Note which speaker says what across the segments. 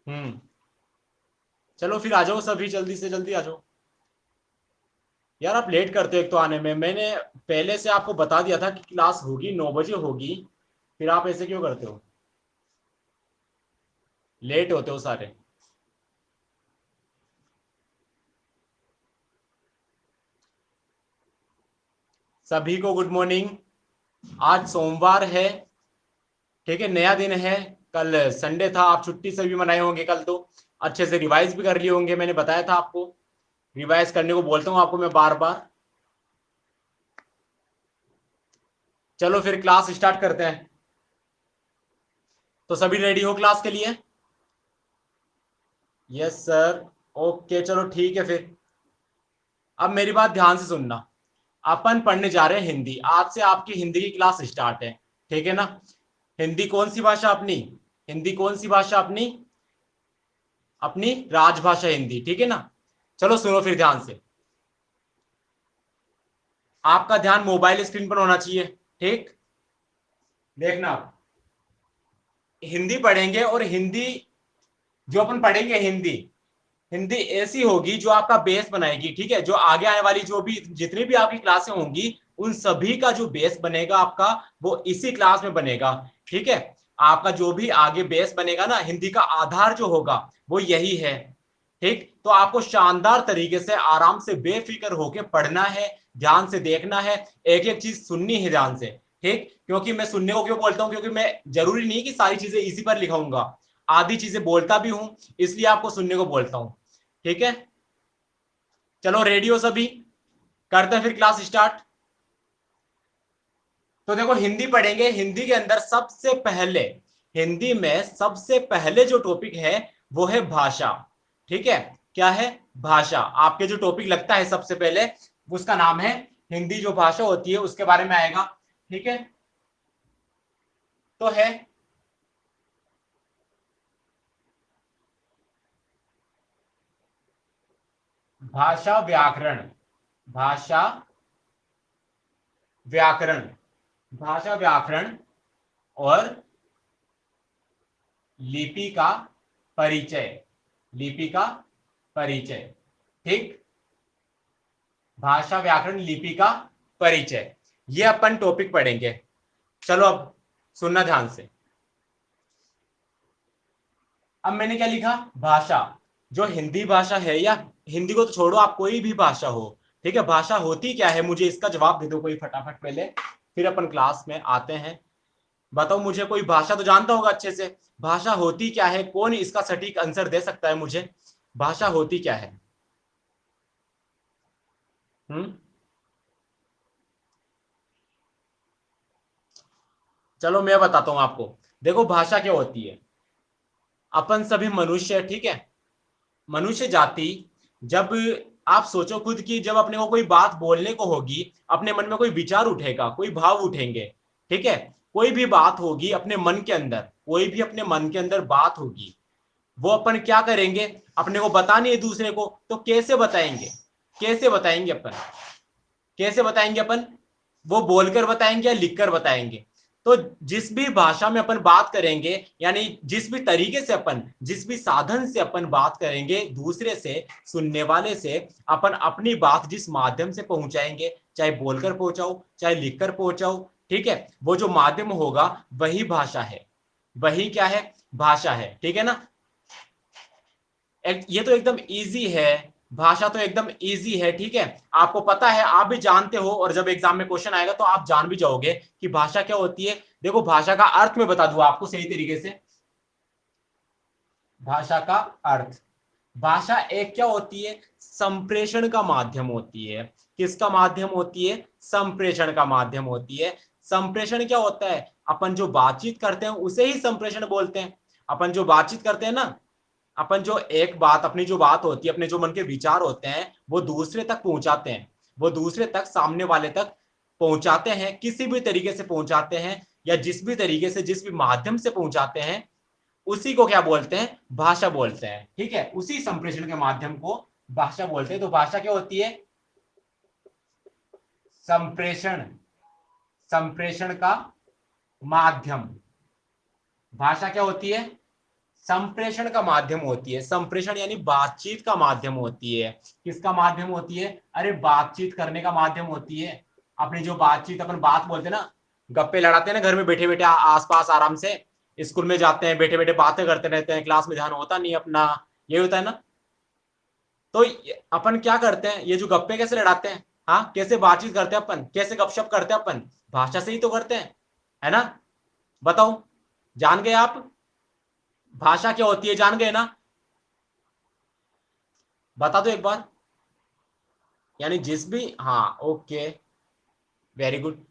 Speaker 1: चलो फिर आ जाओ सभी, जल्दी से जल्दी आ जाओ। यार आप लेट करते हो एक तो आने में, मैंने पहले से आपको बता दिया था कि क्लास होगी 9 बजे होगी, फिर आप ऐसे क्यों करते हो? लेट होते हो सारे। सभी को गुड मॉर्निंग। आज सोमवार है, ठीक है, नया दिन है। कल संडे था, आप छुट्टी से भी मनाए होंगे कल तो। अच्छे से रिवाइज भी कर लिए होंगे, मैंने बताया था आपको। रिवाइज करने को बोलता हूँ आपको मैं बार बार। चलो फिर क्लास स्टार्ट करते हैं। तो सभी रेडी हो क्लास के लिए? Yes sir. ओके चलो ठीक है फिर। अब मेरी बात ध्यान से सुनना। अपन पढ़ने जा रहे हैं हिंदी, आज से आपकी हिंदी की क्लास स्टार्ट है, ठीक है ना? हिंदी कौन सी भाषा अपनी? हिंदी कौन सी भाषा अपनी? अपनी राजभाषा हिंदी, ठीक है ना? चलो सुनो फिर ध्यान से। आपका ध्यान मोबाइल स्क्रीन पर होना चाहिए, ठीक? देखना आप हिंदी पढ़ेंगे, और हिंदी जो अपन पढ़ेंगे हिंदी, हिंदी ऐसी होगी जो आपका बेस बनाएगी, ठीक है? जो आगे आने वाली जो भी जितनी भी आपकी क्लासें होंगी, उन सभी का जो बेस बनेगा आपका, वो इसी क्लास में बनेगा, ठीक है? आपका जो भी आगे बेस बनेगा ना, हिंदी का आधार जो होगा वो यही है, ठीक? तो आपको शानदार तरीके से आराम से बेफिक्र होके पढ़ना है, ध्यान से देखना है, एक एक चीज सुननी है ध्यान से, ठीक? क्योंकि मैं सुनने को क्यों बोलता हूं, क्योंकि मैं जरूरी नहीं कि सारी चीजें इसी पर लिखाऊंगा, आधी चीजें बोलता भी हूं, इसलिए आपको सुनने को बोलता हूं, ठीक है? चलो रेडी हो सभी? करते हैं फिर क्लास स्टार्ट। तो देखो हिंदी पढ़ेंगे, हिंदी के अंदर सबसे पहले, हिंदी में सबसे पहले जो टॉपिक है वो है भाषा, ठीक है? क्या है? भाषा। आपके जो टॉपिक लगता है सबसे पहले, उसका नाम है हिंदी जो भाषा होती है उसके बारे में आएगा, ठीक है? तो है भाषा व्याकरण। भाषा व्याकरण। भाषा व्याकरण और लिपि का परिचय। लिपि का परिचय, ठीक? भाषा व्याकरण लिपि का परिचय, ये अपन टॉपिक पढ़ेंगे। चलो अब सुनना ध्यान से। अब मैंने क्या लिखा? भाषा। जो हिंदी भाषा है, या हिंदी को तो छोड़ो, आप कोई भी भाषा हो, ठीक है? भाषा होती क्या है, मुझे इसका जवाब दे दो कोई फटाफट पहले, फिर अपन क्लास में आते हैं। बताओ मुझे, कोई भाषा तो जानता होगा अच्छे से। भाषा होती क्या है, कौन इसका सटीक आंसर दे सकता है मुझे? भाषा होती क्या है? हम्म। चलो मैं बताता हूं आपको। देखो भाषा क्या होती है। अपन सभी मनुष्य, ठीक है? मनुष्य जाति, जब आप सोचो खुद की, जब अपने को कोई बात बोलने को होगी, अपने मन में कोई विचार उठेगा, कोई भाव उठेंगे, ठीक है? कोई भी बात होगी अपने मन के अंदर, कोई भी अपने मन के अंदर बात होगी, वो अपन क्या करेंगे? अपने को बतानी है दूसरे को, तो कैसे बताएंगे? कैसे बताएंगे अपन? कैसे बताएंगे अपन? वो बोलकर बताएंगे या लिखकर बताएंगे? तो जिस भी भाषा में अपन बात करेंगे, यानी जिस भी तरीके से अपन, जिस भी साधन से अपन बात करेंगे दूसरे से, सुनने वाले से, अपन अपनी बात जिस माध्यम से पहुंचाएंगे, चाहे बोलकर पहुंचाओ चाहे लिखकर पहुंचाओ, ठीक है? वो जो माध्यम होगा वही भाषा है। वही क्या है? भाषा है, ठीक है ना? ये तो एकदम इजी है। भाषा तो एकदम इजी है, ठीक है? आपको पता है, आप भी जानते हो, और जब एग्जाम में क्वेश्चन आएगा तो आप जान भी जाओगे कि भाषा क्या होती है। देखो भाषा का अर्थ में बता दूं आपको सही तरीके से। भाषा का अर्थ, भाषा एक क्या होती है? संप्रेषण का माध्यम होती है। किसका माध्यम होती है? संप्रेषण का माध्यम होती है। संप्रेषण क्या होता है? अपन जो बातचीत करते हैं उसे ही संप्रेषण बोलते हैं। अपन जो बातचीत करते हैं ना, अपन जो एक बात, अपनी जो बात होती है, अपने जो मन के विचार होते हैं, वो दूसरे तक पहुंचाते हैं, वो दूसरे तक, सामने वाले तक पहुंचाते हैं, किसी भी तरीके से पहुंचाते हैं, या जिस भी तरीके से, जिस भी माध्यम से पहुंचाते हैं, उसी को क्या बोलते हैं? भाषा बोलते हैं, ठीक है? उसी संप्रेषण के माध्यम को भाषा बोलते हैं। तो भाषा क्या होती है? संप्रेषण। संप्रेषण का माध्यम। भाषा क्या होती है? संप्रेषण का माध्यम होती है। संप्रेषण यानी बातचीत का माध्यम होती है। किसका माध्यम होती है? अरे बातचीत करने का माध्यम होती है। अपनी जो बातचीत, अपन बात बोलते हैं ना, गप्पे लड़ाते हैं ना घर में बैठे बैठे आसपास आराम से, स्कूल में जाते हैं बैठे बैठे बातें करते रहते हैं, क्लास में ध्यान होता नहीं अपना, ये होता है ना। तो अपन क्या करते हैं, ये जो गप्पे कैसे लड़ाते हैं, हाँ कैसे बातचीत करते हैं अपन, कैसे गपशप करते हैं अपन, भाषा से ही तो करते हैं, है ना। बताओ, जान गए आप भाषा क्या होती है? जान गए ना? बता दो एक बार। यानी जिस भी, हाँ ओके, वेरी गुड।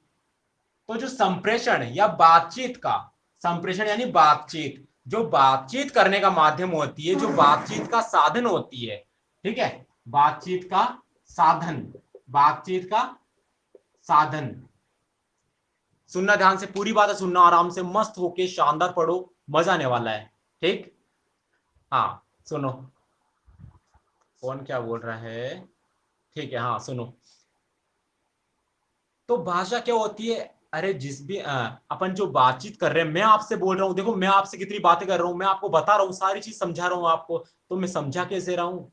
Speaker 1: तो जो संप्रेषण या बातचीत का, संप्रेषण यानी बातचीत, जो बातचीत करने का माध्यम होती है, जो बातचीत का साधन होती है, ठीक है, बातचीत का साधन, बातचीत का साधन। सुनना ध्यान से, पूरी बातें सुनना आराम से, मस्त होके शानदार पढ़ो, मजा आने वाला है, ठीक। हाँ सुनो, कौन क्या बोल रहा है, ठीक है, हाँ सुनो। तो भाषा क्या होती है? अरे जिस भी अपन जो बातचीत कर रहे हैं, मैं आपसे बोल रहा हूँ, देखो मैं आपसे कितनी बातें कर रहा हूँ, मैं आपको बता रहा हूँ, सारी चीज समझा रहा हूँ आपको, तो मैं समझा कैसे रहा हूँ?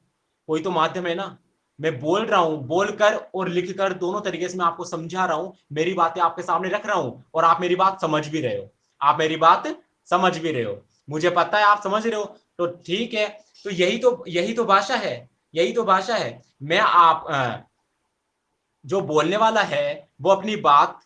Speaker 1: कोई तो माध्यम है ना। मैं बोल रहा हूँ, बोलकर और लिख कर दोनों तरीके से मैं आपको समझा रहा हूँ, मेरी बातें आपके सामने रख रहा हूँ, और आप मेरी बात समझ भी रहे हो, आप मेरी बात समझ भी रहे हो, मुझे पता है आप समझ रहे हो, तो ठीक है। तो यही तो भाषा है, यही तो भाषा है। मैं आप जो बोलने वाला है वो अपनी बात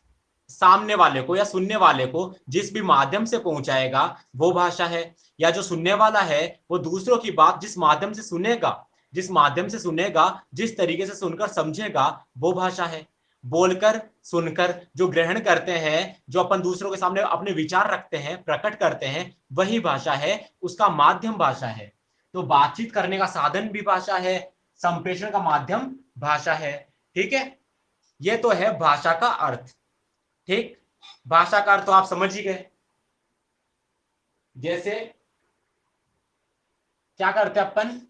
Speaker 1: सामने वाले को या सुनने वाले को जिस भी माध्यम से पहुंचाएगा, वो भाषा है। या जो सुनने वाला है वो दूसरों की बात जिस माध्यम से सुनेगा, जिस माध्यम से सुनेगा, जिस तरीके से सुनकर समझेगा, वो भाषा है। बोलकर, सुनकर जो ग्रहण करते हैं, जो अपन दूसरों के सामने अपने विचार रखते हैं, प्रकट करते हैं, वही भाषा है, उसका माध्यम भाषा है। तो बातचीत करने का साधन भी भाषा है, संप्रेषण का माध्यम भाषा है, ठीक है। ये तो है भाषा का अर्थ, ठीक। भाषा का अर्थ तो आप समझ ही गए। जैसे क्या करते हैं अपन,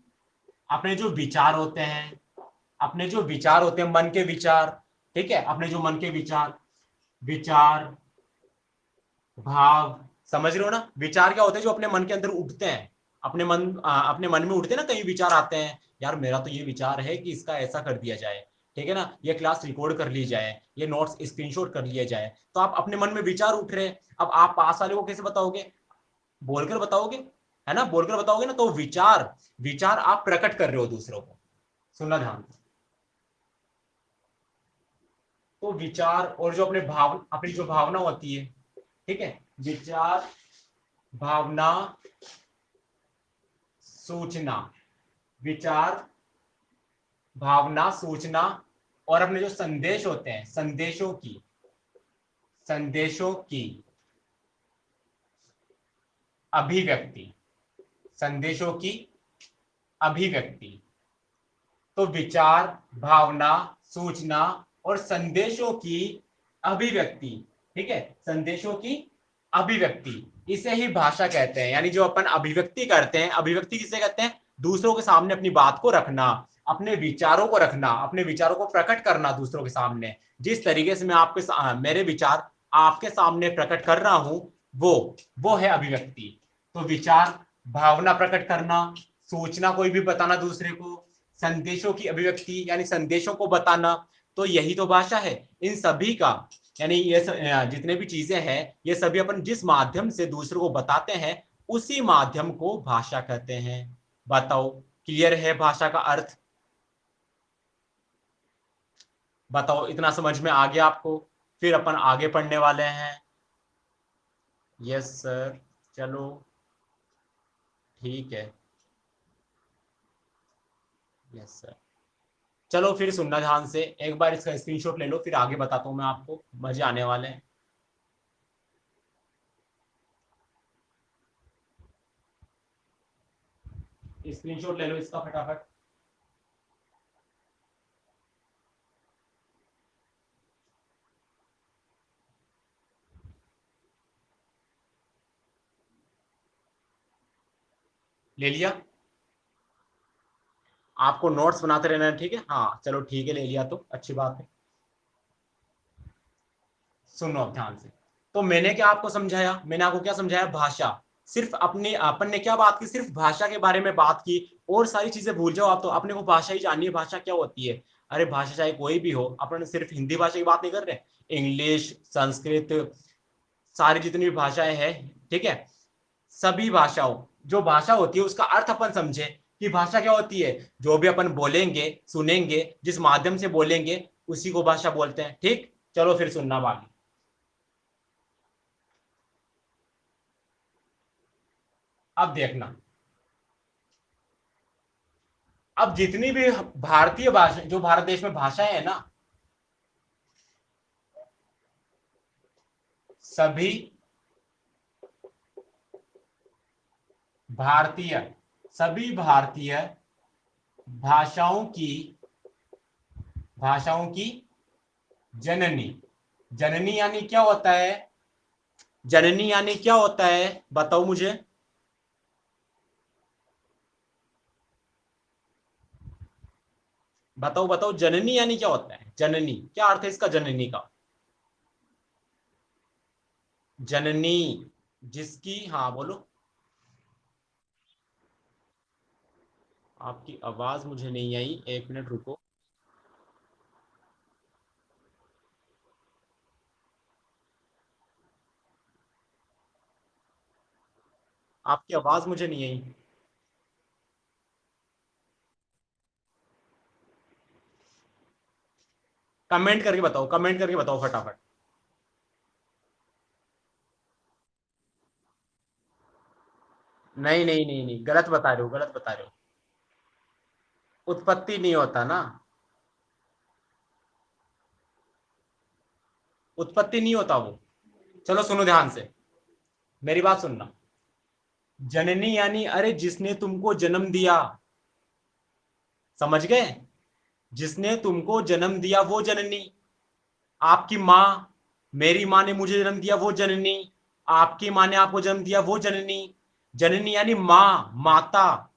Speaker 1: अपने जो विचार होते हैं, अपने जो विचार होते हैं, मन के विचार, ठीक है, अपने जो मन के विचार, विचार, भाव, समझ रहे हो ना। विचार क्या होते हैं? जो अपने मन के अंदर उठते हैं, अपने मन में उठते हैं ना, कई विचार आते हैं, यार मेरा तो ये विचार है कि इसका ऐसा कर दिया जाए, ठीक है ना, ये क्लास रिकॉर्ड कर ली जाए, ये नोट्स स्क्रीनशॉट कर लिया जाए। तो आप अपने मन में विचार उठ रहे हैं, अब आप पास वाले को कैसे बताओगे? बोलकर बताओगे, है ना, बोलकर बताओगे ना। तो विचार, विचार आप प्रकट कर रहे हो दूसरों को। सुनना ध्यान से। तो विचार और जो अपनी जो भावना होती है, ठीक है, विचार, भावना, सूचना, विचार, भावना, सूचना, और अपने जो संदेश होते हैं, संदेशों की अभिव्यक्ति, संदेशों की अभिव्यक्ति। तो विचार, भावना, सूचना और संदेशों की अभिव्यक्ति, ठीक है, संदेशों की अभिव्यक्ति, इसे ही भाषा कहते हैं। यानी जो अपन अभिव्यक्ति करते हैं, अभिव्यक्ति किसे कहते हैं? दूसरों के सामने अपनी बात को रखना, अपने विचारों को रखना, अपने विचारों को प्रकट करना दूसरों के सामने। जिस तरीके से मैं मेरे विचार आपके सामने प्रकट कर रहा हूं, वो है अभिव्यक्ति। तो विचार, भावना प्रकट करना, सूचना कोई भी बताना दूसरे को, संदेशों की अभिव्यक्ति यानी संदेशों को बताना, तो यही तो भाषा है। इन सभी का, यानी जितने भी चीजें हैं, ये सभी अपन जिस माध्यम से दूसरों को बताते हैं, उसी माध्यम को भाषा कहते हैं। बताओ, क्लियर है भाषा का अर्थ? बताओ, इतना समझ में आ गया आपको? फिर अपन आगे पढ़ने वाले हैं। यस सर, चलो ठीक है। यस सर, चलो फिर सुनना ध्यान से, एक बार इसका स्क्रीनशॉट ले लो, फिर आगे बताता हूं मैं आपको, मजे आने वाले हैं। स्क्रीनशॉट ले लो इसका फटाफट। ले लिया? आपको नोट्स बनाते रहना है, ठीक है, हाँ चलो ठीक है, ले लिया तो अच्छी बात है। सुनो अब ध्यान से। तो मैंने क्या आपको समझाया? मैंने आपको क्या समझाया? भाषा। सिर्फ अपने अपन ने क्या बात की, सिर्फ भाषा के बारे में बात की, और सारी चीजें भूल जाओ आप, तो अपने को भाषा ही जाननी है, भाषा क्या होती है। अरे भाषा चाहे कोई भी हो, अपन सिर्फ हिंदी भाषा की बात नहीं कर रहे, इंग्लिश, संस्कृत, सारी जितनी भी भाषाएं हैं, ठीक है, सभी भाषाओं, जो भाषा होती है उसका अर्थ अपन समझे कि भाषा क्या होती है। जो भी अपन बोलेंगे, सुनेंगे, जिस माध्यम से बोलेंगे, उसी को भाषा बोलते हैं। ठीक, चलो फिर सुनना बाकी। अब देखना, अब जितनी भी भारतीय भाषा, जो भारत देश में भाषाएं है ना, सभी भारतीय, सभी भारतीय भाषाओं की, भाषाओं की जननी, जननी यानी क्या होता है, जननी यानी क्या होता है, बताओ मुझे। बताओ बताओ, जननी यानी क्या होता है, जननी क्या अर्थ है इसका, जननी का, जननी, जिसकी, हाँ बोलो। आपकी आवाज मुझे नहीं आई, एक मिनट रुको। आपकी आवाज मुझे नहीं आई। कमेंट करके बताओ, कमेंट करके बताओ फटाफट। नहीं नहीं नहीं नहीं, गलत बता रहे हो, गलत बता रहे हो। उत्पत्ति नहीं होता ना, उत्पत्ति नहीं होता वो। चलो सुनो ध्यान से, मेरी बात सुनना। जननी यानी अरे जिसने तुमको जन्म दिया, समझ गए, जिसने तुमको जन्म दिया वो जननी। आपकी माँ, मेरी माँ ने मुझे जन्म दिया वो जननी, आपकी माँ ने आपको जन्म दिया वो जननी। जननी यानी माँ, माता,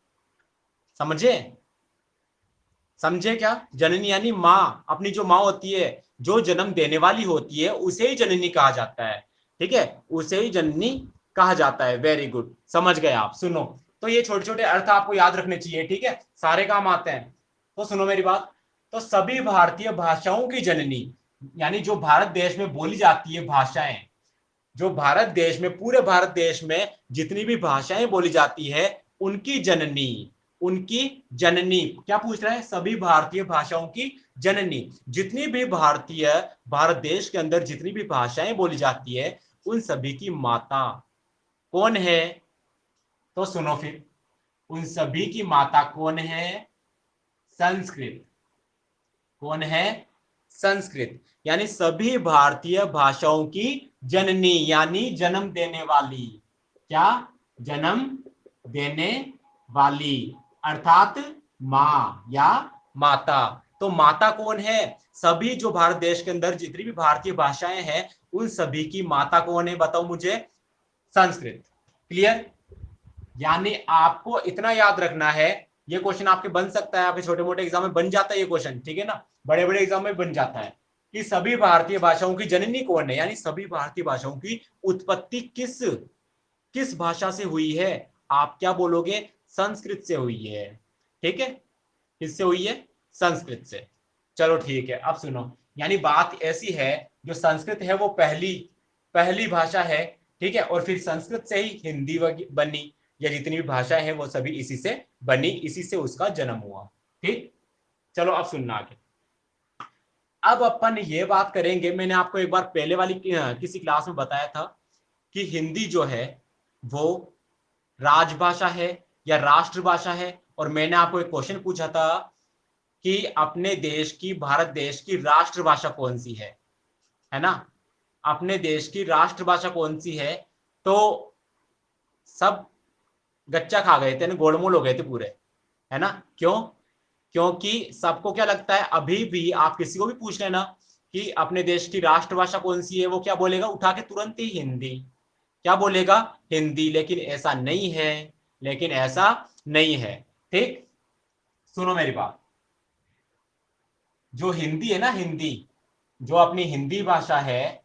Speaker 1: समझे, समझे क्या, जननी यानी माँ, अपनी जो माँ होती है, जो जन्म देने वाली होती है, उसे ही जननी कहा जाता है। ठीक है, उसे ही जननी कहा जाता है। वेरी गुड, समझ गए आप। सुनो, तो ये छोटे छोटे अर्थ आपको याद रखने चाहिए, ठीक है, सारे काम आते हैं। तो सुनो मेरी बात, तो सभी भारतीय भाषाओं की जननी, यानी जो भारत देश में बोली जाती है भाषाएं, जो भारत देश में, पूरे भारत देश में जितनी भी भाषाएं बोली जाती है, उनकी जननी, उनकी जननी, क्या पूछ रहा है, सभी भारतीय भाषाओं की जननी, जितनी भी भारतीय, भारत देश के अंदर जितनी भी भाषाएं बोली जाती है, उन सभी की माता कौन है। तो सुनो फिर, उन सभी की माता कौन है, संस्कृत। कौन है, संस्कृत, यानी सभी भारतीय भाषाओं की जननी, यानी जन्म देने वाली, क्या, जन्म देने वाली, अर्थात माँ या माता। तो माता कौन है, सभी जो भारत देश के अंदर जितनी भी भारतीय भाषाएं हैं, उन सभी की माता कौन है, बताओ मुझे, संस्कृत। क्लियर, यानी आपको इतना याद रखना है, ये क्वेश्चन आपके बन सकता है, आपके छोटे मोटे एग्जाम में बन जाता है ये क्वेश्चन, ठीक है ना, बड़े बड़े एग्जाम में बन जाता है, कि सभी भारतीय भाषाओं की जननी कौन है, यानी सभी भारतीय भाषाओं की उत्पत्ति किस, किस भाषा से हुई है। आप क्या बोलोगे, संस्कृत से हुई है। ठीक है, किससे हुई है, संस्कृत से। चलो ठीक है, अब सुनो, यानी बात ऐसी है, जो संस्कृत है वो पहली, पहली भाषा है, ठीक है, और फिर संस्कृत से ही हिंदी बनी, या जितनी भी भाषाएं हैं वो सभी इसी से बनी, इसी से उसका जन्म हुआ। ठीक, चलो अब सुनना आगे। अब अपन ये बात करेंगे, मैंने आपको एक बार पहले वाली किसी क्लास में बताया था कि हिंदी जो है वो राजभाषा है या राष्ट्रभाषा है, और मैंने आपको एक क्वेश्चन पूछा था कि अपने देश की, भारत देश की राष्ट्रभाषा कौन सी है ना, अपने देश की राष्ट्रभाषा कौन सी है। तो सब गच्चा खा गए थे ना, गोलमोल हो गए थे पूरे, है ना, क्यों, क्योंकि सबको क्या लगता है, अभी भी आप किसी को भी पूछ लेना कि अपने देश की राष्ट्रभाषा कौन सी है, वो क्या बोलेगा, उठा के तुरंत ही हिंदी, क्या बोलेगा, हिंदी। लेकिन ऐसा नहीं है, लेकिन ऐसा नहीं है। ठीक, सुनो मेरी बात, जो हिंदी है ना, हिंदी, जो अपनी हिंदी भाषा है,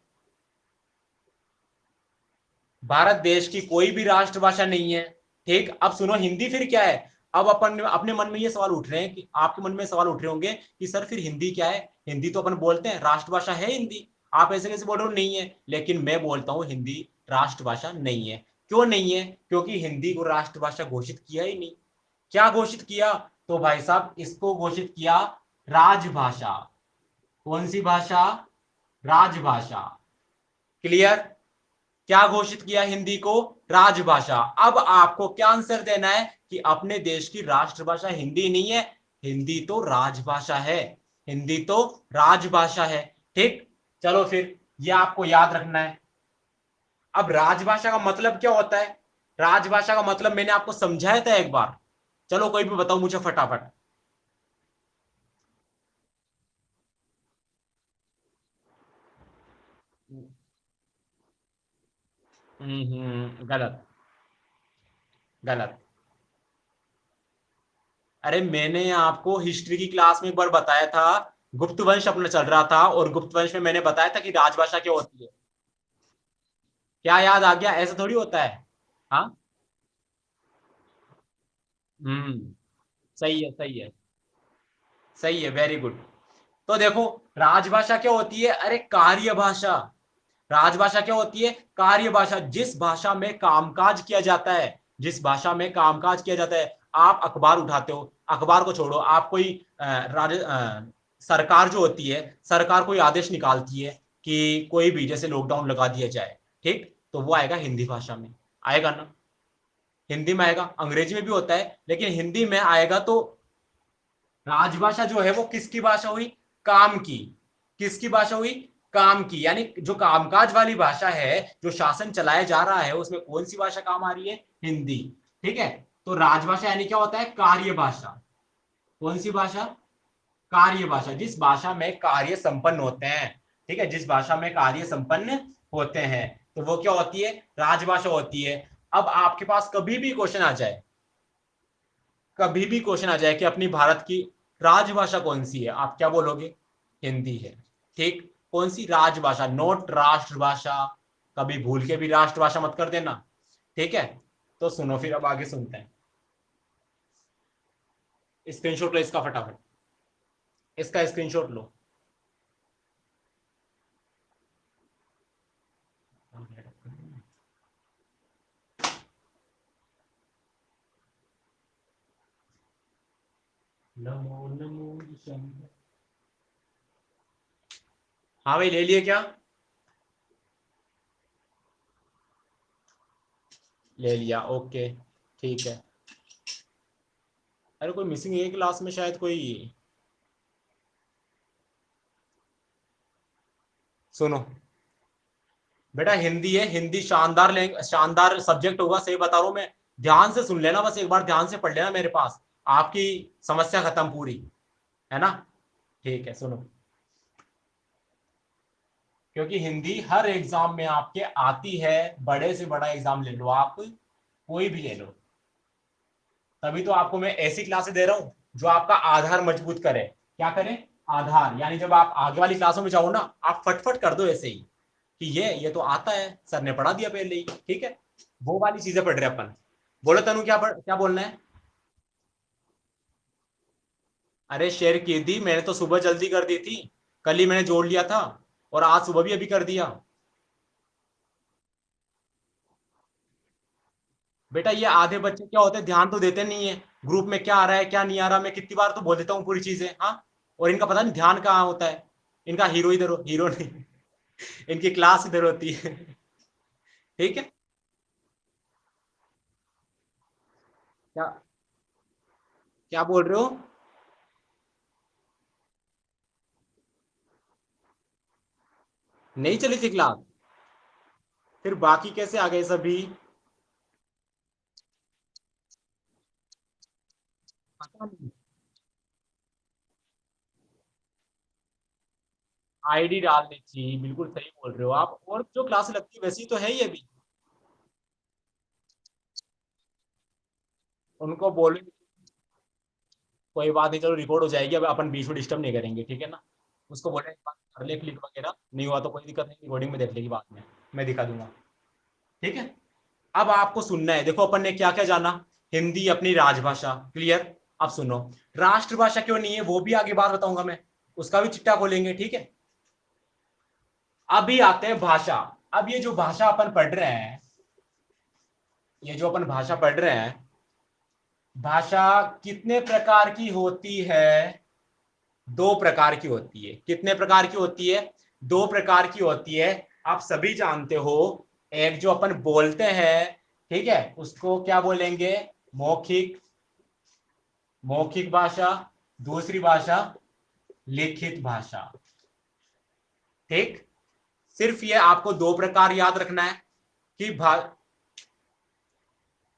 Speaker 1: भारत देश की कोई भी राष्ट्रभाषा नहीं है। ठीक, अब सुनो हिंदी फिर क्या है। अब अपन अपने मन में ये सवाल उठ रहे हैं कि आपके मन में सवाल उठ रहे होंगे कि सर फिर हिंदी क्या है। हिंदी तो अपन बोलते हैं, राष्ट्रभाषा है हिंदी। आप ऐसे कैसे बोल रहे हो नहीं है, लेकिन मैं बोलता हूं हिंदी राष्ट्रभाषा नहीं है। क्यों नहीं है? क्योंकि हिंदी को राष्ट्रभाषा घोषित किया ही नहीं। क्या घोषित किया? तो भाई साहब इसको घोषित किया राजभाषा। कौन सी भाषा? राजभाषा। क्लियर? क्या घोषित किया हिंदी को? राजभाषा। अब आपको क्या आंसर देना है कि अपने देश की राष्ट्रभाषा हिंदी नहीं है, हिंदी तो राजभाषा है। हिंदी तो राजभाषा है। ठीक, चलो फिर ये आपको याद रखना है। अब राजभाषा का मतलब क्या होता है? राजभाषा का मतलब मैंने आपको समझाया था एक बार। चलो कोई भी बताओ मुझे फटाफट। गलत। गलत। अरे मैंने आपको हिस्ट्री की क्लास में एक बार बताया था। गुप्त वंश अपना चल रहा था और गुप्त वंश में मैंने बताया था कि राजभाषा क्या होती है। क्या याद आ गया? ऐसा थोड़ी होता है। हाँ। हम्म। सही है, सही है। सही है, वेरी गुड। तो देखो, राजभाषा क्या होती है? अरे कार्य भाषा। राजभाषा क्या होती है? कार्य भाषा। जिस भाषा में कामकाज किया जाता है, जिस भाषा में कामकाज किया जाता है। आप अखबार उठाते हो, अखबार को छोड़ो, आप कोई सरकार जो होती है, सरकार कोई आदेश निकालती है कि कोई भी जैसे लॉकडाउन लगा दिया जाए। ठीक, तो वो आएगा हिंदी भाषा में। आएगा ना? हिंदी में आएगा। अंग्रेजी में भी होता है लेकिन हिंदी में आएगा। तो राजभाषा जो है वो किसकी भाषा हुई? काम की। किसकी भाषा हुई? काम की। यानी जो कामकाज वाली भाषा है, जो शासन चलाया जा रहा है, उसमें कौन सी भाषा काम आ रही है? हिंदी। ठीक है। तो राजभाषा यानी क्या होता है? कार्य भाषा। कौन सी भाषा? कार्य भाषा। जिस भाषा में कार्य संपन्न होते हैं। ठीक है, जिस भाषा में कार्य संपन्न होते हैं, तो वो क्या होती है? राजभाषा होती है। अब आपके पास कभी भी क्वेश्चन आ जाए, कभी भी क्वेश्चन आ जाए कि अपनी भारत की राजभाषा कौन सी है, आप क्या बोलोगे? हिंदी है। ठीक, कौन सी? राजभाषा, नोट राष्ट्रभाषा। कभी भूल के भी राष्ट्रभाषा मत कर देना। ठीक है। तो सुनो फिर, अब आगे सुनते हैं। स्क्रीनशॉट लो इसका फटाफट। इसका स्क्रीनशॉट लो। नमो नमो शंकर। हाँ भाई, ले लिए क्या? ले लिया, ओके। ठीक है। अरे कोई मिसिंग है क्लास में शायद कोई। सुनो बेटा, हिंदी है। हिंदी शानदार शानदार सब्जेक्ट होगा, सही बता रहा हूं मैं। ध्यान से सुन लेना, बस एक बार ध्यान से पढ़ लेना मेरे पास। आपकी समस्या खत्म पूरी। है ना? ठीक है, सुनो। क्योंकि हिंदी हर एग्जाम में आपके आती है। बड़े से बड़ा एग्जाम ले लो आप, कोई भी ले लो। तभी तो आपको मैं ऐसी क्लासेस दे रहा हूं जो आपका आधार मजबूत करे। क्या करे? आधार। यानी जब आप आगे वाली क्लासों में जाओ ना, आप फटफट कर दो ऐसे ही कि ये तो आता है, सर ने पढ़ा दिया पहले ही। ठीक है, वो वाली चीजें पढ़ रहे हैं अपन। बोलो तनु, क्या बोलना है? अरे शेयर की थी मैंने तो, सुबह जल्दी कर दी थी। कल ही मैंने जोड़ लिया था और आज सुबह भी अभी कर दिया। बेटा ये आधे बच्चे क्या होते हैं, ध्यान तो देते नहीं है। ग्रुप में क्या आ रहा है क्या नहीं आ रहा, मैं कितनी बार तो बोल देता हूँ पूरी चीजें। हाँ, और इनका पता नहीं ध्यान कहाँ होता है। इनका हीरो इधर हीरो नहीं, इनकी क्लास इधर होती है। ठीक है। क्या? क्या बोल रहे हो? नहीं चली थी क्लास? फिर बाकी कैसे आ गए सभी? पता नहीं। आईडी डालनी थी, बिल्कुल सही बोल रहे हो आप। और जो क्लास लगती है वैसी तो है ही अभी। उनको बोलो कोई बात नहीं, चलो रिकॉर्ड हो जाएगी, अब अपन बीच में डिस्टर्ब नहीं करेंगे, ठीक है ना? उसको बोले एक बात कर ले, क्लिक वगैरह नहीं हुआ तो कोई दिक्कत नहीं, रिकॉर्डिंग में देख लेगी बाद में। मैं दिखा दूंगा। ठीक है, अब आपको सुनना है। देखो अपन ने क्या क्या जाना, हिंदी अपनी राजभाषा, क्लियर। अब सुनो, राष्ट्रभाषा क्यों नहीं है वो भी आगे बात बताऊंगा मैं, उसका भी चिट्टा खोलेंगे, ठीक है। अभी आते हैं भाषा। अब ये जो भाषा अपन पढ़ रहे हैं, ये जो अपन भाषा पढ़ रहे हैं, भाषा कितने प्रकार की होती है? दो प्रकार की होती है। कितने प्रकार की होती है? दो प्रकार की होती है। आप सभी जानते हो, एक जो अपन बोलते हैं, ठीक है, उसको क्या बोलेंगे? मौखिक, मौखिक भाषा। दूसरी भाषा लिखित भाषा, ठीक। सिर्फ ये आपको दो प्रकार याद रखना है कि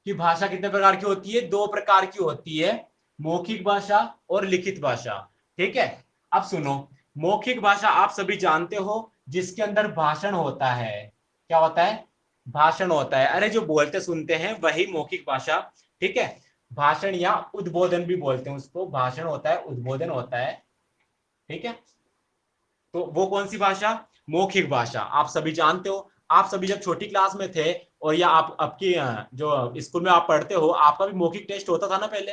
Speaker 1: कि भाषा कितने प्रकार की होती है? दो प्रकार की होती है, मौखिक भाषा और लिखित भाषा, ठीक है। अब सुनो, मौखिक भाषा आप सभी जानते हो, जिसके अंदर भाषण होता है। क्या होता है? भाषण होता है। अरे जो बोलते सुनते हैं वही मौखिक भाषा, ठीक है। भाषण या उद्बोधन भी बोलते हैं उसको, भाषण होता है, उद्बोधन होता है, ठीक है। तो वो कौन सी भाषा? मौखिक भाषा। आप सभी जानते हो, आप सभी जब छोटी क्लास में थे, और या आप आपकी जो स्कूल में आप पढ़ते हो, आपका भी मौखिक टेस्ट होता था ना पहले,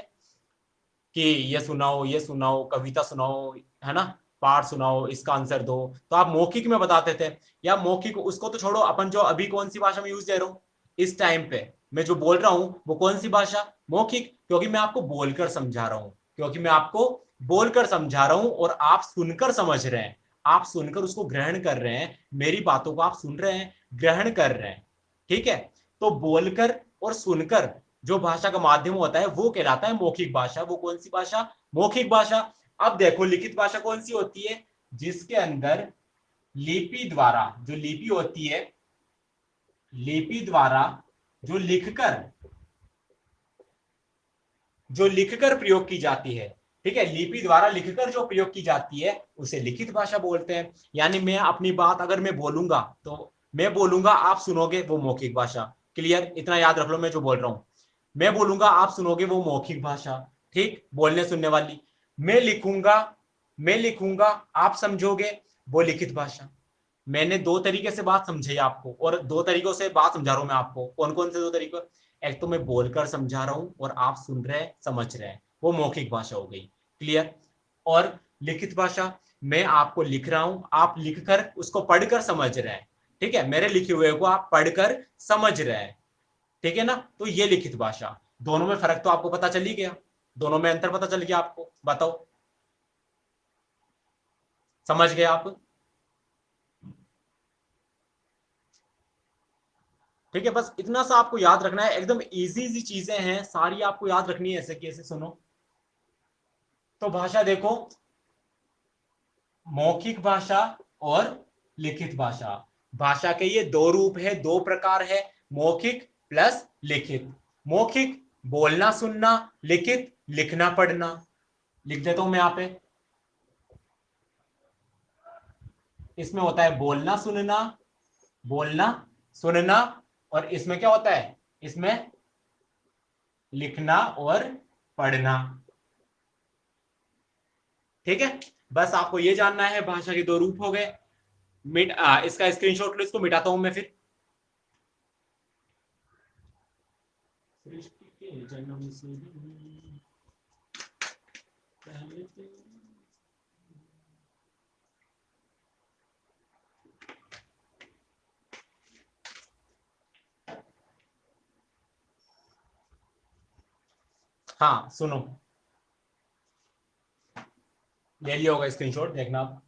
Speaker 1: कि ये सुनाओ, कविता सुनाओ, है ना, पाठ सुनाओ, इसका आंसर दो। तो आप मौखिक में बताते थे। या मौखिक उसको तो छोड़ो, अपन जो अभी कौन सी भाषा में यूज दे रहा हूँ इस टाइम पे, मैं जो बोल रहा हूँ वो कौन सी भाषा? मौखिक, क्योंकि मैं आपको बोलकर समझा रहा हूँ, क्योंकि मैं आपको बोलकर समझा रहा हूँ और आप सुनकर समझ रहे हैं, आप सुनकर उसको ग्रहण कर रहे हैं, मेरी बातों को आप सुन रहे हैं, ग्रहण कर रहे हैं, ठीक है। तो बोलकर और सुनकर जो भाषा का माध्यम होता है वो कहलाता है मौखिक भाषा। वो कौन सी भाषा? मौखिक भाषा। अब देखो लिखित भाषा कौन सी होती है? जिसके अंदर लिपि द्वारा, जो लिपि होती है, लिपि द्वारा जो लिखकर, जो लिखकर प्रयोग की जाती है, ठीक है, लिपि द्वारा लिखकर जो प्रयोग की जाती है उसे लिखित भाषा बोलते हैं। यानी मैं अपनी बात अगर मैं बोलूंगा तो मैं बोलूंगा, आप सुनोगे, वो मौखिक भाषा। क्लियर? इतना याद रख लो मैं जो बोल रहा हूं, मैं बोलूंगा आप सुनोगे, वो मौखिक भाषा, ठीक, बोलने सुनने वाली। मैं लिखूंगा, मैं लिखूंगा, आप समझोगे, वो लिखित भाषा। मैंने दो तरीके से बात समझाई आपको, और दो तरीकों से बात समझा रहा हूं मैं आपको। कौन कौन से दो तरीके? एक तो मैं बोलकर समझा रहा हूं और आप सुन रहे हैं, समझ रहे हैं, वो मौखिक भाषा हो गई। क्लियर? और लिखित भाषा, मैं आपको लिख रहा हूं, आप लिखकर उसको पढ़कर समझ रहे हैं, ठीक है, मेरे लिखे हुए को आप पढ़कर समझ रहे हैं, ठीक है ना। तो ये लिखित भाषा। दोनों में फर्क तो आपको पता चल ही गया, दोनों में अंतर पता चल गया आपको, बताओ, समझ गए आप? ठीक है, बस इतना सा आपको याद रखना है, एकदम इजी इजी चीजें हैं सारी, आपको याद रखनी है ऐसे कैसे। सुनो, तो भाषा देखो, मौखिक भाषा और लिखित भाषा। भाषा के ये दो रूप है, दो प्रकार है, मौखिक प्लस लिखित। मौखिक बोलना सुनना, लिखित लिखना पढ़ना। लिख देता हूं मैं यहाँ पे, इसमें होता है बोलना सुनना, बोलना सुनना, और इसमें क्या होता है? इसमें लिखना और पढ़ना, ठीक है। बस आपको ये जानना है, भाषा के दो रूप हो गए। इसका स्क्रीनशॉट लो, इसको मिटाता हूं मैं फिर। सृष्टि के जन्म से पहले से, हाँ सुनो, ले लिया होगा स्क्रीनशॉट, देखना आप।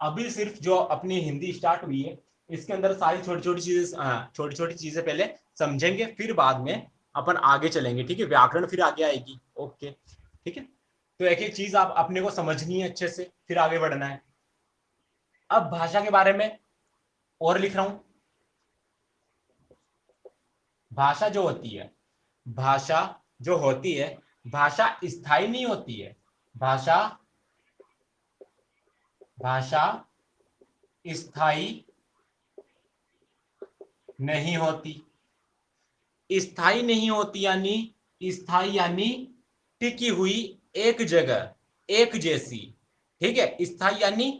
Speaker 1: अभी सिर्फ जो अपनी हिंदी स्टार्ट हुई है, इसके अंदर सारी छोटी छोटी चीजें, छोटी छोटी चीजें पहले समझेंगे, फिर बाद में अपन आगे चलेंगे, ठीक है। व्याकरण फिर आगे आएगी, ओके, ठीक है। तो एक एक चीज आप अपने को समझनी है अच्छे से, फिर आगे बढ़ना है। अब भाषा के बारे में और लिख रहा हूं। भाषा जो होती है, भाषा जो होती है, भाषा स्थायी नहीं होती है। भाषा, भाषा स्थायी नहीं होती। स्थायी नहीं होती यानी, स्थायी यानी टिकी हुई, एक जगह, एक जैसी, ठीक है। स्थायी यानी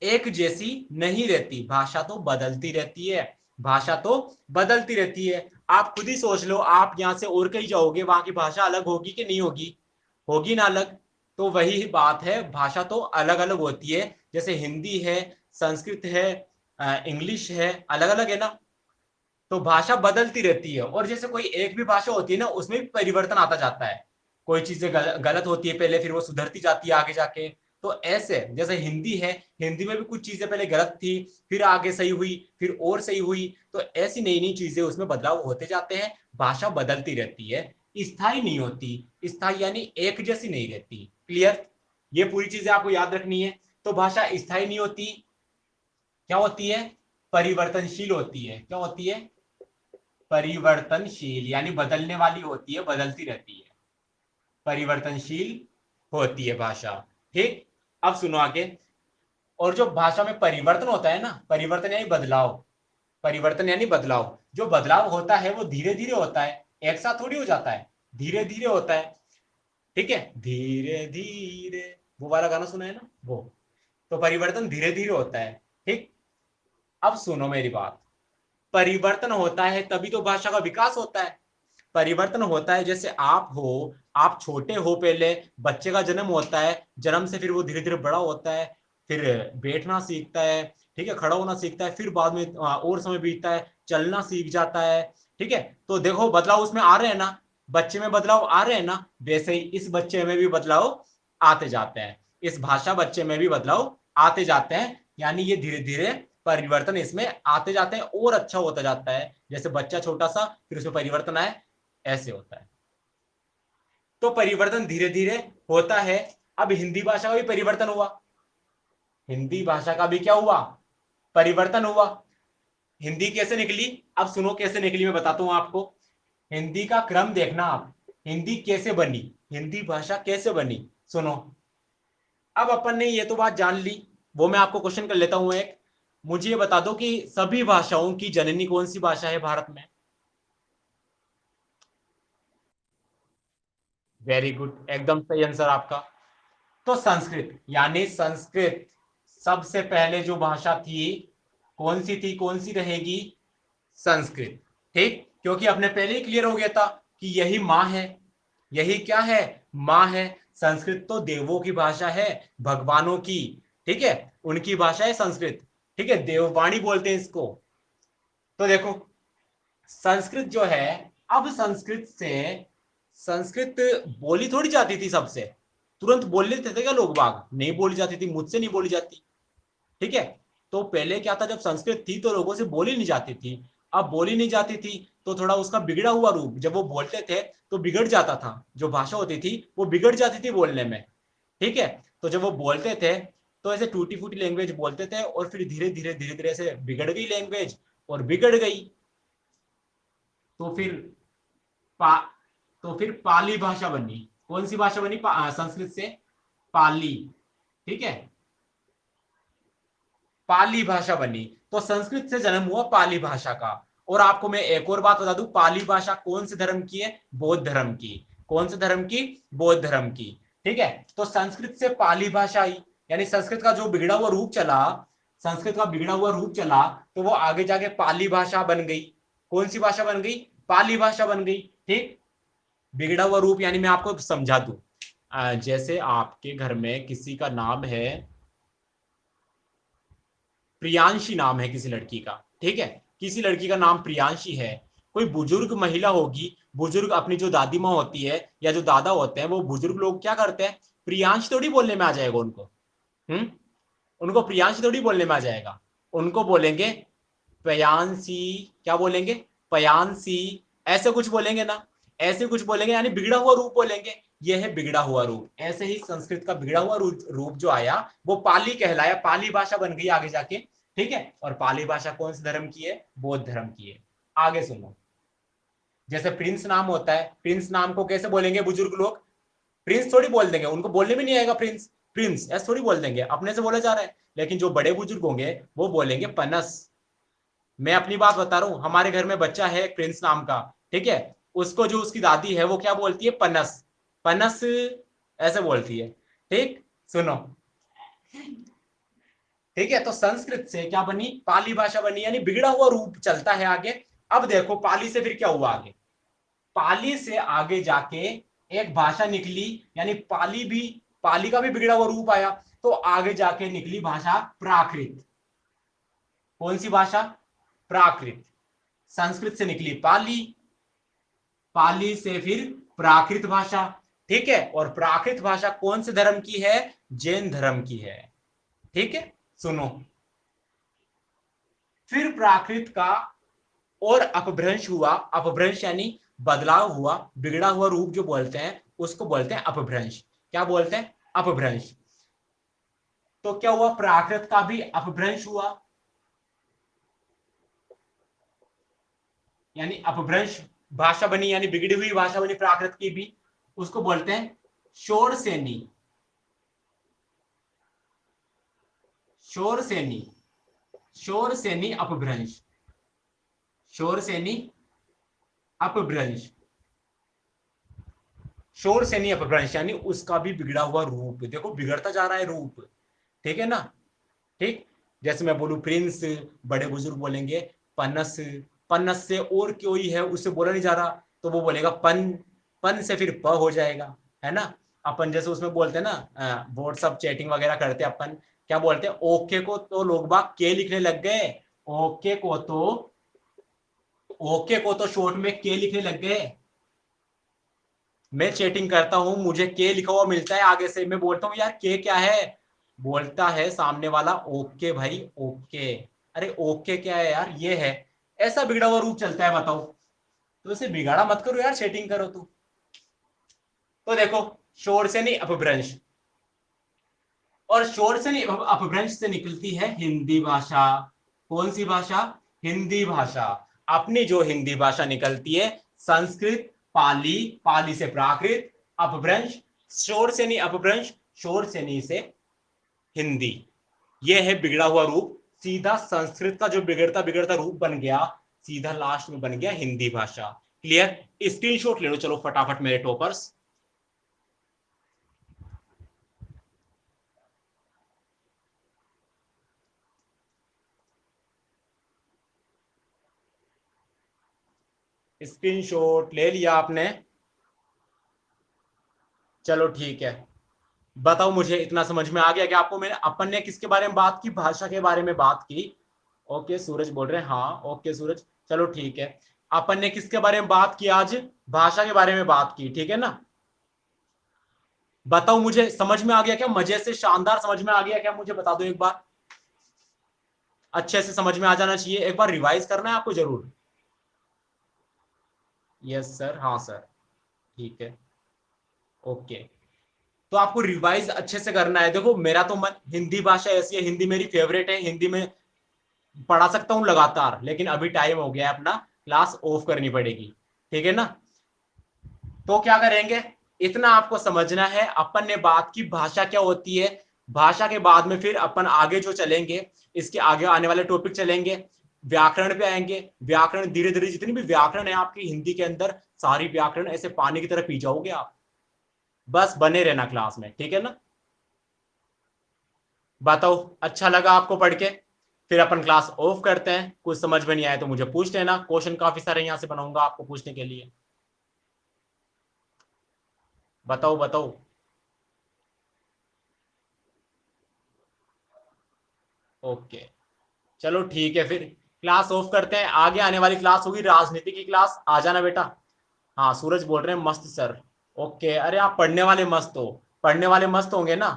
Speaker 1: एक जैसी नहीं रहती, भाषा तो बदलती रहती है, भाषा तो बदलती रहती है। आप खुद ही सोच लो, आप यहाँ से और कहीं जाओगे, वहां की भाषा अलग होगी कि नहीं होगी? होगी ना अलग। तो वही बात है, भाषा तो अलग अलग होती है। जैसे हिंदी है, संस्कृत है, इंग्लिश है, अलग अलग है ना। तो भाषा बदलती रहती है, और जैसे कोई एक भी भाषा होती है ना, उसमें भी परिवर्तन आता जाता है। कोई चीजें गलत होती है पहले, फिर वो सुधरती जाती है आगे जाके। तो ऐसे जैसे हिंदी है, हिंदी में भी कुछ चीजें पहले गलत थी, फिर आगे सही हुई, फिर और सही हुई। तो ऐसी नई नई चीजें उसमें बदलाव होते जाते हैं। भाषा बदलती रहती है, स्थायी नहीं होती। स्थायी यानी एक जैसी नहीं रहती। क्लियर? ये पूरी चीजें आपको याद रखनी है। तो भाषा स्थायी नहीं होती, क्या होती है? परिवर्तनशील होती है। क्या होती है? परिवर्तनशील यानी बदलने वाली होती है, बदलती रहती है, परिवर्तनशील होती है भाषा। ठीक, अब सुनो आगे। और जो भाषा में परिवर्तन होता है ना, परिवर्तन यानी बदलाव, परिवर्तन यानी बदलाव, जो बदलाव होता है वो धीरे धीरे होता है, एक साथ थोड़ी हो जाता है, धीरे धीरे होता है। ठीक है, धीरे धीरे, वो वाला गाना सुना है ना वो। तो परिवर्तन धीरे धीरे होता है। ठीक, अब सुनो मेरी बात। परिवर्तन होता है तभी तो भाषा का विकास होता है। परिवर्तन होता है, जैसे आप हो, आप छोटे हो, पहले बच्चे का जन्म होता है, जन्म से फिर वो धीरे धीरे बड़ा होता है, फिर बैठना सीखता है, ठीक है, खड़ा होना सीखता है, फिर बाद में और समय बीतता है, चलना सीख जाता है। ठीक है, तो देखो बदलाव उसमें आ रहे हैं ना, बच्चे में बदलाव आ रहे हैं ना, वैसे ही इस बच्चे में भी बदलाव आते जाते हैं, इस भाषा बच्चे में भी बदलाव आते जाते हैं। यानी ये धीरे धीरे परिवर्तन इसमें आते जाते हैं और अच्छा होता जाता है। जैसे बच्चा छोटा सा, फिर उसमें परिवर्तन आए, ऐसे होता है। तो परिवर्तन धीरे धीरे होता है। अब हिंदी भाषा का भी परिवर्तन हुआ, हिंदी भाषा का भी क्या हुआ? परिवर्तन हुआ। हिंदी कैसे निकली? अब सुनो कैसे निकली, मैं बताता हूं आपको। हिंदी का क्रम देखना आप, हिंदी कैसे बनी, हिंदी भाषा कैसे बनी, सुनो। अब अपन ने ये तो बात जान ली, वो मैं आपको क्वेश्चन कर लेता हूं एक। मुझे ये बता दो कि सभी भाषाओं की जननी कौन सी भाषा है भारत में? वेरी गुड, एकदम सही आंसर आपका। तो संस्कृत, यानी संस्कृत सबसे पहले जो भाषा थी, कौन सी थी, कौन सी रहेगी? संस्कृत। ठीक, क्योंकि अपने पहले ही क्लियर हो गया था कि यही माँ है, यही क्या है? माँ है। संस्कृत तो देवों की भाषा है, भगवानों की। ठीक है, उनकी भाषा है संस्कृत। ठीक है, देववाणी बोलते हैं इसको। तो देखो, संस्कृत जो है, अब संस्कृत से, संस्कृत बोली थोड़ी जाती थी सबसे, तुरंत बोल लेते थे क्या लोग बाग? नहीं बोली जाती थी, मुझसे नहीं बोली जाती। ठीक है, तो पहले क्या था, जब संस्कृत थी तो लोगों से बोली नहीं जाती थी। अब बोली नहीं जाती थी, तो थोड़ा उसका बिगड़ा हुआ रूप, जब वो बोलते थे तो बिगड़ जाता था, जो भाषा होती थी वो बिगड़ जाती थी बोलने में। ठीक है, तो जब वो बोलते थे तो ऐसे टूटी फूटी लैंग्वेज बोलते थे, और फिर धीरे धीरे धीरे धीरे से बिगड़ गई लैंग्वेज, और बिगड़ गई। तो फिर पा तो फिर पाली भाषा बनी। कौन सी भाषा बनी संस्कृत से? पाली। ठीक है, पाली भाषा बनी। तो संस्कृत से जन्म हुआ पाली भाषा का। और आपको मैं एक और बात बता दूं, पाली भाषा कौन से धर्म की है? बौद्ध धर्म की। कौन से धर्म की? बौद्ध धर्म की। ठीक है, तो संस्कृत से पाली भाषा आई, यानी संस्कृत का जो बिगड़ा हुआ रूप चला, संस्कृत का बिगड़ा हुआ रूप चला, तो वो आगे जाके पाली भाषा बन गई। कौन सी भाषा बन गई? पाली भाषा बन गई। ठीक, बिगड़ा हुआ रूप यानी मैं आपको समझा दूं, जैसे आपके घर में किसी का नाम है प्रियांशी, नाम है किसी लड़की का, ठीक है, किसी लड़की का नाम प्रियांशी है। कोई बुजुर्ग महिला होगी, बुजुर्ग अपनी जो दादी माँ होती है या जो दादा होते हैं, वो बुजुर्ग लोग क्या करते हैं? प्रियांश थोड़ी बोलने में आ जाएगा उनको। हम्म, उनको प्रियांश थोड़ी बोलने में आ जाएगा। उनको बोलेंगे पयांसी। क्या बोलेंगे? पयांसी। ऐसे कुछ बोलेंगे ना, ऐसे कुछ बोलेंगे, यानी बिगड़ा हुआ रूप बोलेंगे। यह है बिगड़ा हुआ रूप। ऐसे ही संस्कृत का बिगड़ा हुआ रूप जो आया, वो पाली कहलाया, पाली भाषा बन गई आगे जाके। ठीक है, और पाली भाषा कौन से धर्म की है? बौद्ध धर्म की है। आगे सुनो, जैसे प्रिंस नाम होता है, प्रिंस नाम को कैसे बोलेंगे बुजुर्ग लोग? प्रिंस थोड़ी बोल देंगे, उनको बोलने में नहीं आएगा प्रिंस, प्रिंस ऐसे थोड़ी बोल देंगे, अपने से बोला जा रहा है। लेकिन जो बड़े बुजुर्ग होंगे वो बोलेंगे पनस। मैं अपनी बात बता रहा हूं, हमारे घर में बच्चा है प्रिंस नाम का, ठीक है, उसको जो उसकी दादी है वो क्या बोलती है? पनस। पनस ऐसे बोलती है। ठीक, सुनो, ठीक है, तो संस्कृत से क्या बनी, पाली भाषा बनी, यानी बिगड़ा हुआ रूप चलता है आगे। अब देखो पाली से फिर क्या हुआ आगे, पाली से आगे जाके एक भाषा निकली, यानी पाली का भी बिगड़ा हुआ रूप आया, तो आगे जाके निकली भाषा प्राकृत। कौन सी भाषा, प्राकृत। संस्कृत से निकली पाली, पाली से फिर प्राकृत भाषा, ठीक है। और प्राकृत भाषा कौन से धर्म की है, जैन धर्म की है, ठीक है। सुनो, फिर प्राकृत का और अपभ्रंश हुआ, अपभ्रंश यानी बदलाव हुआ, बिगड़ा हुआ रूप जो बोलते हैं उसको बोलते हैं अपभ्रंश। क्या बोलते हैं, अपभ्रंश। तो क्या हुआ, प्राकृत का भी अपभ्रंश हुआ, यानी अपभ्रंश भाषा बनी, यानी बिगड़ी हुई भाषा बनी प्राकृत की भी, उसको बोलते हैं शोरसेनी, शोरसेनी, शोरसेनी अपभ्रंश, शोरसेनी अपभ्रंश, शोरसेनी अपभ्रंश, यानी उसका भी बिगड़ा हुआ रूप, देखो बिगड़ता जा रहा है रूप, ठीक है ना। ठीक, जैसे मैं बोलूं प्रिंस, बड़े बुजुर्ग बोलेंगे पनस, पनस से और कोई है उससे बोला नहीं जा रहा, तो वो बोलेगा पन, पन से फिर प हो जाएगा, है ना। अपन जैसे उसमें बोलते हैं ना, व्हाट्सअप चैटिंग वगैरह करते हैं अपन, क्या बोलते हैं, ओके को तो लोग बाग के लिखने लग गए, ओके को तो, ओके को तो शॉर्ट में के लिखने लग गए। मैं चैटिंग करता हूं, मुझे के लिखा हुआ मिलता है आगे से, मैं बोलता हूँ यार के क्या है, बोलता है सामने वाला ओके भाई ओके। अरे ओके क्या है यार, ये है। ऐसा बिगड़ा हुआ रूप चलता है, बताओ। तो इसे बिगाड़ा मत करो यार, चैटिंग करो तो देखो, शोर से नहीं अपभ्रंश, और शोर से नहीं अपभ्रंश से निकलती है हिंदी भाषा। कौन सी भाषा, हिंदी भाषा। अपनी जो हिंदी भाषा निकलती है, संस्कृत, पाली, पाली से प्राकृत, अपभ्रंश, शोर से नहीं अपभ्रंश, शोर से नहीं से हिंदी। यह है बिगड़ा हुआ रूप, सीधा संस्कृत का जो बिगड़ता बिगड़ता रूप बन गया, सीधा लास्ट में बन गया हिंदी भाषा। क्लियर, स्क्रीनशॉट ले लो चलो फटाफट मेरे टॉपर्स। स्क्रीनशॉट ले लिया आपने, चलो ठीक है। बताओ मुझे इतना समझ में आ गया कि आपको, मैंने अपन ने किसके बारे में बात की, भाषा के बारे में बात की। ओके सूरज बोल रहे हैं, हाँ ओके सूरज, चलो ठीक है। अपन ने किसके बारे में बात की आज, भाषा के बारे में बात की, ठीक है ना। बताओ मुझे समझ में आ गया क्या, मजे से शानदार समझ में आ गया क्या, मुझे बता दो एक बार। अच्छे से समझ में आ जाना चाहिए, एक बार रिवाइज करना है आपको जरूर। यस सर, हाँ सर, ठीक है, ओके। तो आपको रिवाइज अच्छे से करना है। देखो मेरा तो मन, हिंदी भाषा ऐसी है, हिंदी मेरी फेवरेट है, हिंदी में पढ़ा सकता हूँ लगातार, लेकिन अभी टाइम हो गया है अपना, क्लास ऑफ करनी पड़ेगी, ठीक है ना। तो क्या करेंगे, इतना आपको समझना है, अपन ने बात की भाषा क्या होती है। भाषा के बाद में फिर अपन आगे जो चलेंगे, इसके आगे आने वाले टॉपिक चलेंगे, व्याकरण पे आएंगे। व्याकरण धीरे धीरे जितनी भी व्याकरण है आपकी हिंदी के अंदर, सारी व्याकरण ऐसे पानी की तरह पी जाओगे आप। बस बने रहना क्लास में, ठीक है ना। बताओ अच्छा लगा आपको पढ़ के, फिर अपन क्लास ऑफ करते हैं। कुछ समझ में नहीं आया तो मुझे पूछ लेना, क्वेश्चन काफी सारे यहां से बनाऊंगा आपको पूछने के लिए। बताओ बताओ। ओके, चलो ठीक है, फिर क्लास ऑफ करते हैं। आगे आने वाली क्लास होगी राजनीति की क्लास, आ जाना बेटा। हाँ सूरज बोल रहे हैं मस्त सर। ओके, अरे आप पढ़ने वाले मस्त हो, पढ़ने वाले मस्त होंगे ना,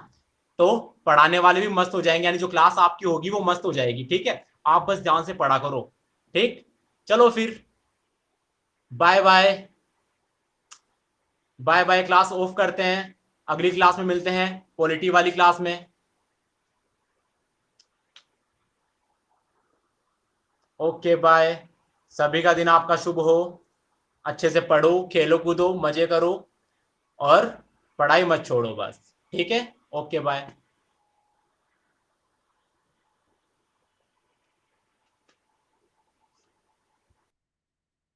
Speaker 1: तो पढ़ाने वाले भी मस्त हो जाएंगे, यानी जो क्लास आपकी होगी वो मस्त हो जाएगी, ठीक है। आप बस ध्यान से पढ़ा करो, ठीक। चलो फिर, bye bye, bye bye, class off करते हैं। अगली क्लास में मिलते हैं, पॉलिटी वाली क्लास में। ओके बाय, सभी का दिन आपका शुभ हो। अच्छे से पढ़ो, खेलो कूदो, मजे करो, और पढ़ाई मत छोड़ो बस, ठीक है। Okay bye.